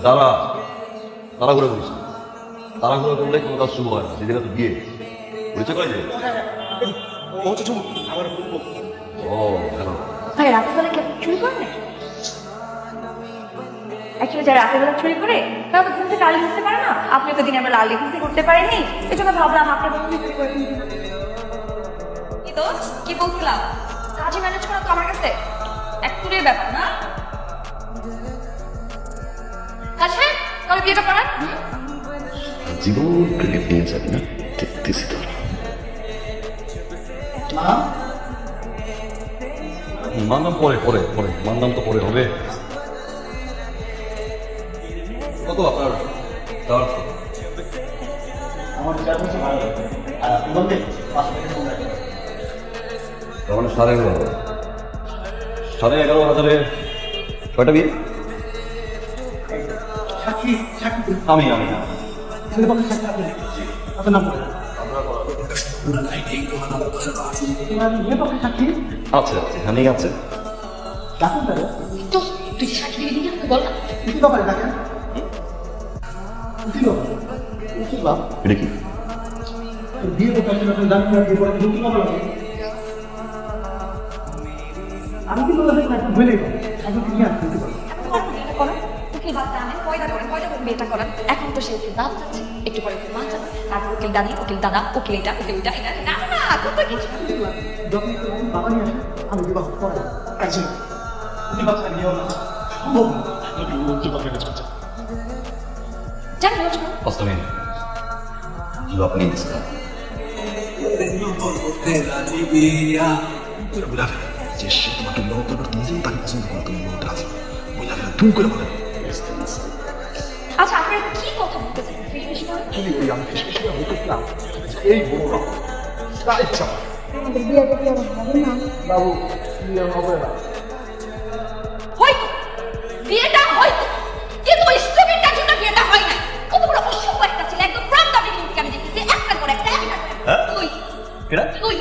দাঁড়া, তাড়াহুড়ো করিস না। তাড়াহুড়ো করলে কোনো কাজ শুরু হয় না। যে জায়গা তো বিয়ে পরিচয় করে যায়। ও কেন? ভাই রাতের বেলা কেউ চুরি করে না? অ্যাকচুয়ালি যারা রাতের বেলা চুরি করে তারা তো ঘুম থেকে আর্লি উঠতে পারে না। আপনি তো দিনের বেলা আর্লি ঘুম থেকে উঠতে পারেনি, এই জন্য ভাবলাম আপনার বন্ধু চুরি করে ফেলতে। কি দোষ কি বলছিলাম, কাজে ম্যানেজ করা তো আমার কাছে এক তুরের ব্যাপার না। আচ্ছা তাহলে বিয়েটা করান। জীবন প্রেমে নিয়ে যাবি না, দেখতেছি তো। মানলাম পরে পরে পরে মানলাম তো পরে হবে। কত আপনার চার্জ? আমার চার বছর ভালো আর বলতে 11,500। 11,500 ছয়টা বিয়ে? সাক্ষী সাক্ষী আমি আমি না। ছেলে পক্ষে সাক্ষী আপনি আপনার নাম বলুন। মেয়ে পক্ষে সাক্ষী আছে আছে এখানেই আছে। ডাকুন তাহলে তো তুই সাক্ষী দিবি না বল না। উঠি ব্যাপারে ডাকেন উঠি ব্যাপার উঠি বাপ এটা কি? বিয়ে করতে আসলে আপনি জানেন না বিয়ে করে উঠি ব্যাপার লাগে আমি কিন্তু বললাম এখন বলে এখন কি আর বলতে পারবো উকিল বাচ্চা আনেন পয়দা করেন বিয়েটা করেন। এখন তো সে দাঁত যাচ্ছে, একটু পরে মা যাবে, তারপর উকিল দাদি উকিল দাদা উকিল এটা এটা না না কত কিছু। যখন বাবা নিয়ে আসে আমি বিবাহ করাই কাজে উঠি বাচ্চা নিয়েও না সম্ভব না উঠি বাচ্চা কাছে জানি বলছো অষ্টমী जो अपनी इसका যে সে তোমাকে বিবাহ করবে নিজেই তাকে পছন্দ করে তুমি বিবাহটা আছে বুঝা গেল তুমি করে বলে আচ্ছা আপনারা কি কথা বলতেছেন ফিসফিস করে? ওই আমি ফিসফিস করে বলতেছিলাম এই বড় তার ইচ্ছা আমাদের বিয়ে যদি হবে না বাবু বিয়ে হবে না হয়তো বিয়েটা হয়তো, কিন্তু ওই স্টুপিডটার জন্য বিয়েটা হয় না। কত বড় অসভ্য একটা ছিল, একদম প্রান্তা বিক্রিকে আমি দেখতেছি একটা করে একটা তুই কেডা তুই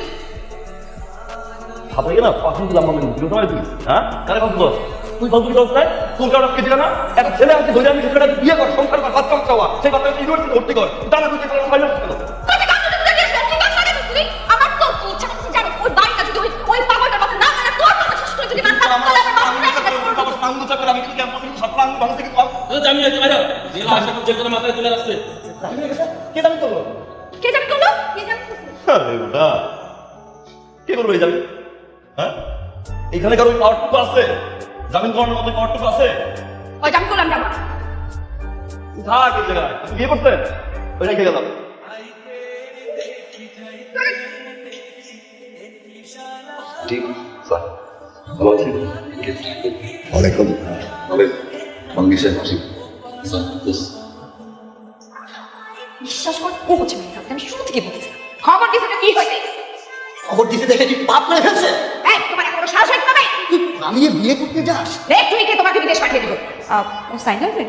হাতে গেনা পাখন দিলাম আমি ভিডিও তোমার দিই হ্যাঁ কারে কথা বল তুই বল তুই করছ না তোর কারণ কে দিলা না একটা ছেলে আমাকে ধরে আমি ছেলেটা বিয়ে কর সংসার কর বাচ্চা চাওয়া সেই বাচ্চাকে ইউনিভার্সিটি ভর্তি কর দাঁড়া তুই কেন ফাইল করছিস কত কাজ করতে গিয়েছিস কি কাজ করে তুই? আমার তো ইচ্ছা করছে জানো ওই বাড়িটা যদি ওই পাগলটার কথা না মানে তোর কথা শেষ করে যদি না তাহলে আমার বাবা আঙ্গুল চাপে আমি কি ক্যাম্পাসে সপ্তাহ আঙ্গুল ভাঙতে কি পাব আমি আছি বাইরে জেলা আশা করছে যেন মাথায় তুলে আসছে কে দাবি করলো কে জানি করলো কে জানি আরে ওটা কে করবে এই জামিন হ্যাঁ এখানে কারো পাওয়ারটুকু আছে জামিন করানোর মতো পাওয়ারটুকু আছে ওই জানি করলাম না থাক এই জায়গায় তুমি বিয়ে করতে ওই রেখে গেলাম ঠিক স্যার ভালো আছেন ওয়ালাইকুম মঙ্গিসের হাসি স্যার বিশ্বাস কর ও হচ্ছে মেয়ে আমি শুরু থেকে বলতেছি খবর দিছে কি হইছে খবর দিতে দেখে কি পাপ করে ফেলছে এই তোমার কোনো সাহস হইতে হবে আমি বিয়ে করতে যাস দেখ তুমি কে তোমাকে বিদেশ পাঠিয়ে দিব ও সাইন হবে